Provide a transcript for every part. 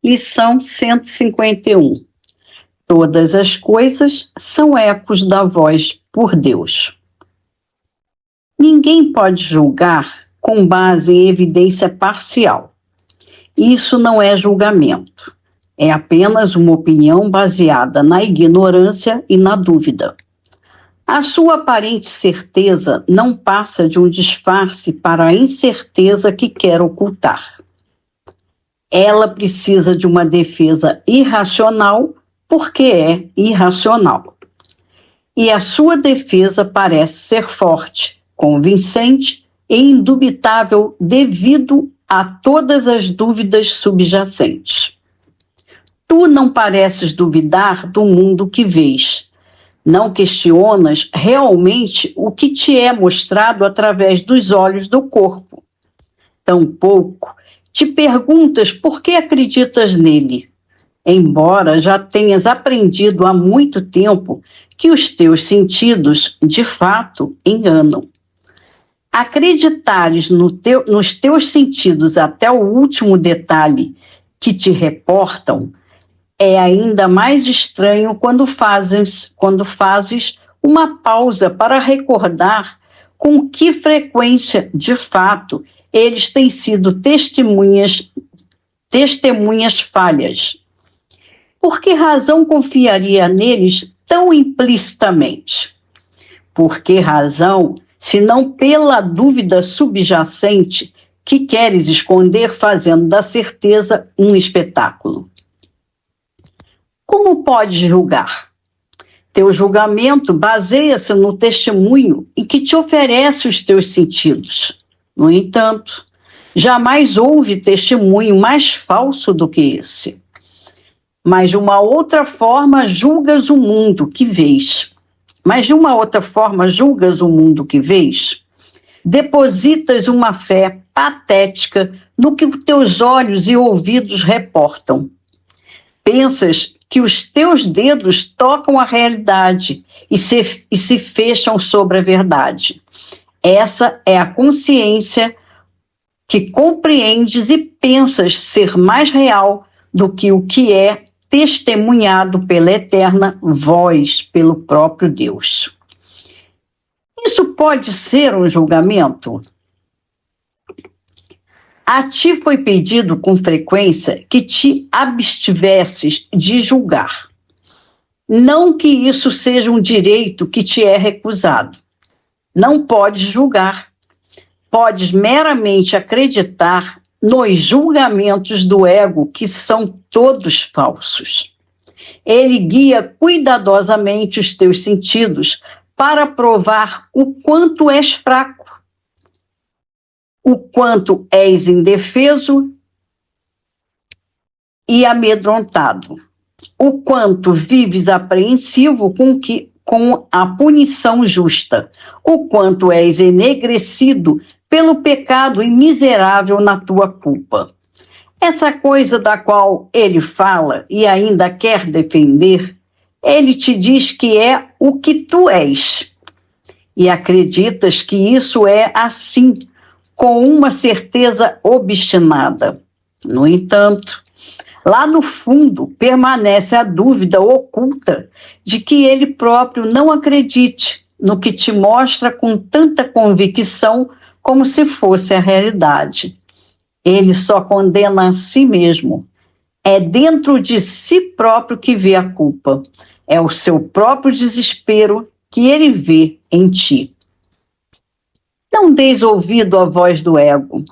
Lição 151. Todas as coisas são ecos da voz por Deus. Ninguém pode julgar com base em evidência parcial. Isso não é julgamento. É apenas uma opinião baseada na ignorância e na dúvida. A sua aparente certeza não passa de um disfarce para a incerteza que quer ocultar. Ela precisa de uma defesa irracional porque é irracional. E a sua defesa parece ser forte, convincente e indubitável devido a todas as dúvidas subjacentes. Tu não pareces duvidar do mundo que vês. Não questionas realmente o que te é mostrado através dos olhos do corpo. Tampouco te perguntas por que acreditas nele, embora já tenhas aprendido há muito tempo que os teus sentidos, de fato, enganam. Acreditares nos teus sentidos até o último detalhe que te reportam é ainda mais estranho quando fazes uma pausa para recordar com que frequência, de fato, eles têm sido testemunhas falhas. Por que razão confiaria neles tão implicitamente? Por que razão, se não pela dúvida subjacente que queres esconder fazendo da certeza um espetáculo? Como podes julgar? Teu julgamento baseia-se no testemunho em que te oferece os teus sentidos. No entanto, jamais houve testemunho mais falso do que esse. Mas de uma outra forma julgas o mundo que vês. Depositas uma fé patética no que os teus olhos e ouvidos reportam. Pensas que os teus dedos tocam a realidade e se fecham sobre a verdade. Essa é a consciência que compreendes e pensas ser mais real do que o que é testemunhado pela eterna voz, pelo próprio Deus. Isso pode ser um julgamento? A ti foi pedido com frequência que te abstivesses de julgar. Não que isso seja um direito que te é recusado. Não podes julgar. Podes meramente acreditar nos julgamentos do ego, que são todos falsos. Ele guia cuidadosamente os teus sentidos para provar o quanto és fraco, o quanto és indefeso e amedrontado, o quanto vives apreensivo com a punição justa, o quanto és enegrecido pelo pecado miserável na tua culpa. Essa coisa da qual ele fala e ainda quer defender, ele te diz que é o que tu és. E acreditas que isso é assim, com uma certeza obstinada. No entanto, lá no fundo permanece a dúvida oculta de que ele próprio não acredite no que te mostra com tanta convicção como se fosse a realidade. Ele só condena a si mesmo. É dentro de si próprio que vê a culpa. É o seu próprio desespero que ele vê em ti. Não deis ouvido à voz do ego.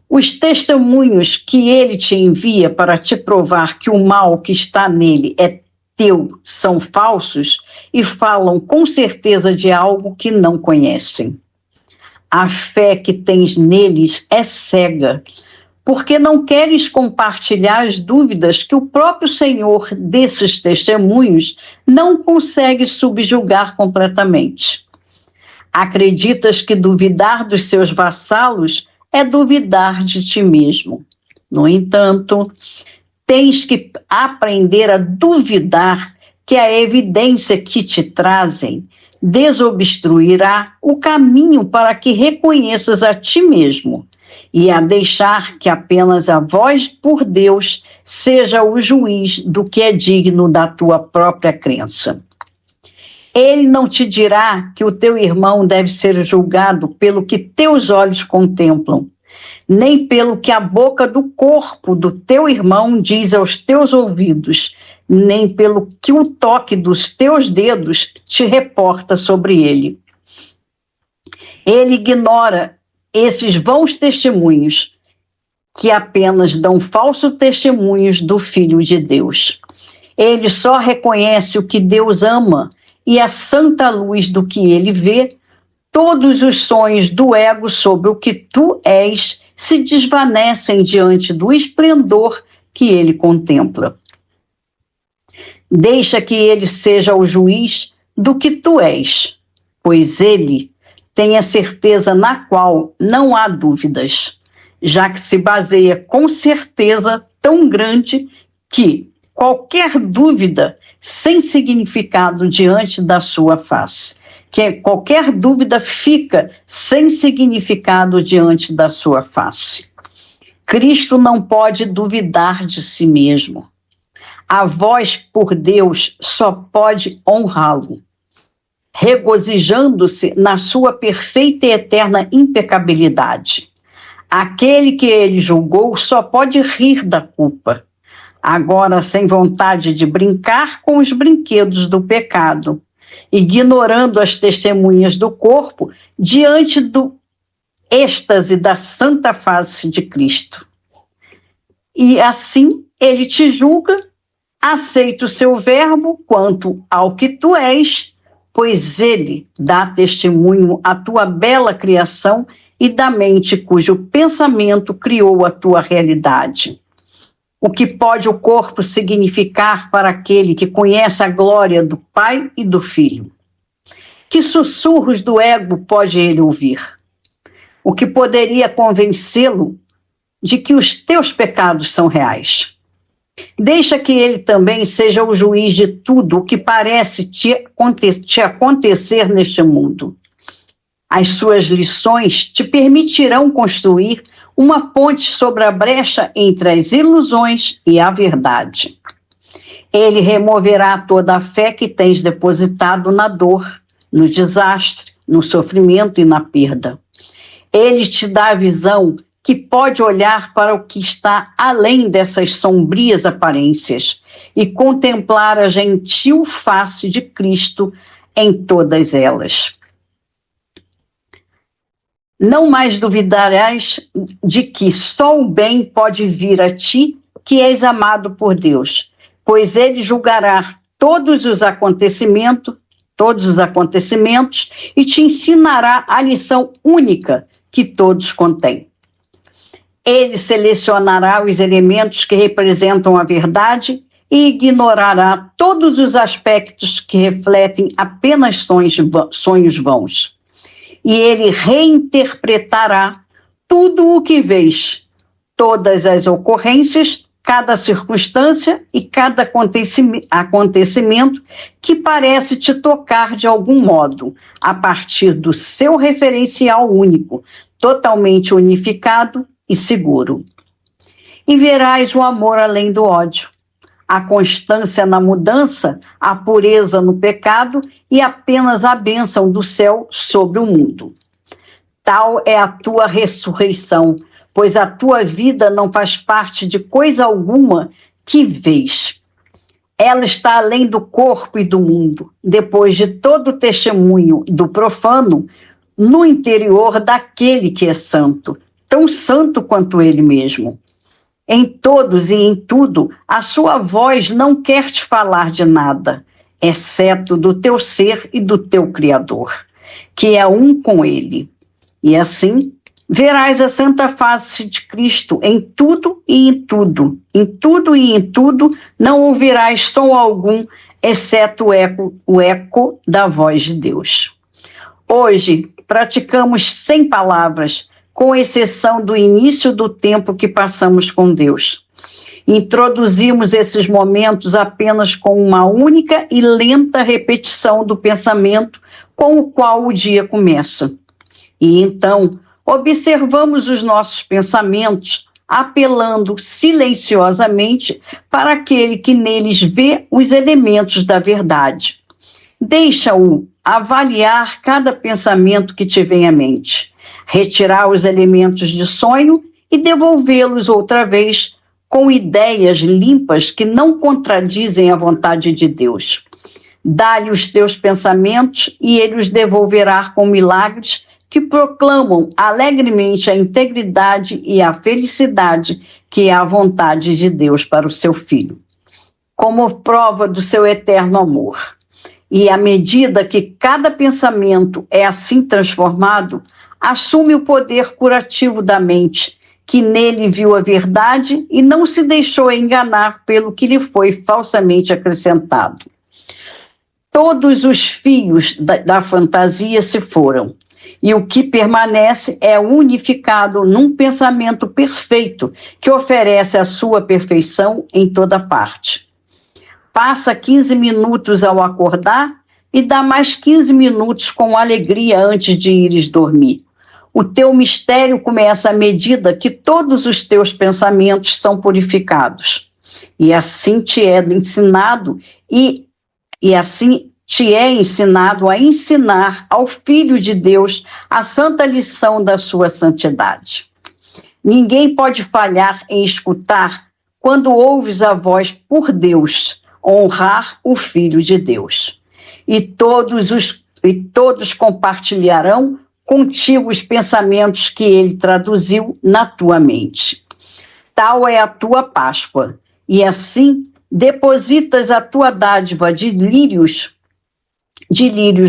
Os testemunhos que ele te envia para te provar que o mal que está nele é teu são falsos e falam com certeza de algo que não conhecem. A fé que tens neles é cega, porque não queres compartilhar as dúvidas que o próprio Senhor desses testemunhos não consegue subjugar completamente. Acreditas que duvidar dos seus vassalos é duvidar de ti mesmo. No entanto, tens que aprender a duvidar que a evidência que te trazem desobstruirá o caminho para que reconheças a ti mesmo e a deixar que apenas a voz por Deus seja o juiz do que é digno da tua própria crença. Ele não te dirá que o teu irmão deve ser julgado pelo que teus olhos contemplam, nem pelo que a boca do corpo do teu irmão diz aos teus ouvidos, nem pelo que o toque dos teus dedos te reporta sobre ele. Ele ignora esses vãos testemunhos que apenas dão falsos testemunhos do Filho de Deus. Ele só reconhece o que Deus ama e a santa luz do que ele vê. Todos os sonhos do ego sobre o que tu és se desvanecem diante do esplendor que ele contempla. Deixa que ele seja o juiz do que tu és, pois ele tem a certeza na qual não há dúvidas, já que se baseia com certeza tão grande que qualquer dúvida sem significado diante da sua face, que qualquer dúvida fica sem significado diante da sua face. Cristo não pode duvidar de si mesmo. A voz por Deus só pode honrá-lo, regozijando-se na sua perfeita e eterna impecabilidade. Aquele que ele julgou só pode rir da culpa, agora sem vontade de brincar com os brinquedos do pecado, ignorando as testemunhas do corpo diante do êxtase da santa face de Cristo. E assim ele te julga, aceita o seu verbo quanto ao que tu és, pois ele dá testemunho à tua bela criação e da mente cujo pensamento criou a tua realidade. O que pode o corpo significar para aquele que conhece a glória do Pai e do Filho? Que sussurros do ego pode ele ouvir? O que poderia convencê-lo de que os teus pecados são reais? Deixa que ele também seja o juiz de tudo o que parece te acontecer neste mundo. As suas lições te permitirão construir uma ponte sobre a brecha entre as ilusões e a verdade. Ele removerá toda a fé que tens depositado na dor, no desastre, no sofrimento e na perda. Ele te dá a visão que pode olhar para o que está além dessas sombrias aparências e contemplar a gentil face de Cristo em todas elas. Não mais duvidarás de que só o bem pode vir a ti, que és amado por Deus, pois ele julgará todos os acontecimentos e te ensinará a lição única que todos contêm. Ele selecionará os elementos que representam a verdade e ignorará todos os aspectos que refletem apenas sonhos vãos. E ele reinterpretará tudo o que vês, todas as ocorrências, cada circunstância e cada acontecimento que parece te tocar de algum modo, a partir do seu referencial único, totalmente unificado e seguro. E verás o amor além do ódio, a constância na mudança, a pureza no pecado e apenas a bênção do céu sobre o mundo. Tal é a tua ressurreição, pois a tua vida não faz parte de coisa alguma que vês. Ela está além do corpo e do mundo, depois de todo o testemunho do profano, no interior daquele que é santo, tão santo quanto ele mesmo. Em todos e em tudo, a sua voz não quer te falar de nada, exceto do teu ser e do teu Criador, que é um com ele. E assim, verás a santa face de Cristo em tudo e em tudo. Em tudo e em tudo, não ouvirás som algum, exceto o eco da voz de Deus. Hoje, praticamos sem palavras, com exceção do início do tempo que passamos com Deus. Introduzimos esses momentos apenas com uma única e lenta repetição do pensamento com o qual o dia começa. E então, observamos os nossos pensamentos, apelando silenciosamente para aquele que neles vê os elementos da verdade. Deixa-o avaliar cada pensamento que te vem à mente, retirar os elementos de sonho e devolvê-los outra vez com ideias limpas que não contradizem a vontade de Deus. Dá-lhe os teus pensamentos e ele os devolverá com milagres que proclamam alegremente a integridade e a felicidade que é a vontade de Deus para o seu filho, como prova do seu eterno amor. E à medida que cada pensamento é assim transformado, assume o poder curativo da mente, que nele viu a verdade e não se deixou enganar pelo que lhe foi falsamente acrescentado. Todos os fios da fantasia se foram, e o que permanece é unificado num pensamento perfeito que oferece a sua perfeição em toda parte. Passa 15 minutos ao acordar e dá mais 15 minutos com alegria antes de ires dormir. O teu mistério começa à medida que todos os teus pensamentos são purificados. E assim te é ensinado a ensinar ao Filho de Deus a santa lição da sua santidade. Ninguém pode falhar em escutar quando ouves a voz por Deus, honrar o Filho de Deus. E todos compartilharão contigo os pensamentos que ele traduziu na tua mente. Tal é a tua Páscoa, e assim depositas a tua dádiva de lírios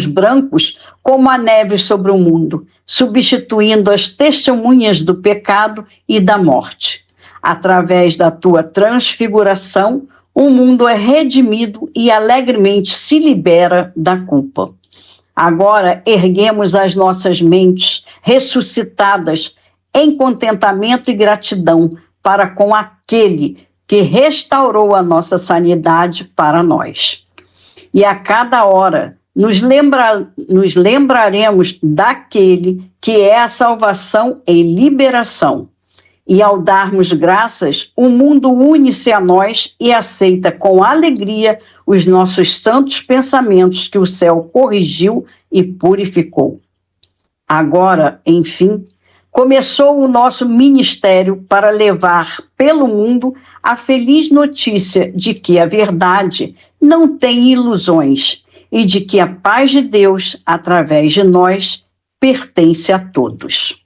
brancos como a neve sobre o mundo, substituindo as testemunhas do pecado e da morte. Através da tua transfiguração, o mundo é redimido e alegremente se libera da culpa. Agora erguemos as nossas mentes ressuscitadas em contentamento e gratidão para com aquele que restaurou a nossa sanidade para nós. E a cada hora nos lembraremos daquele que é a salvação e liberação. E ao darmos graças, o mundo une-se a nós e aceita com alegria os nossos santos pensamentos que o céu corrigiu e purificou. Agora, enfim, começou o nosso ministério para levar pelo mundo a feliz notícia de que a verdade não tem ilusões e de que a paz de Deus, através de nós, pertence a todos.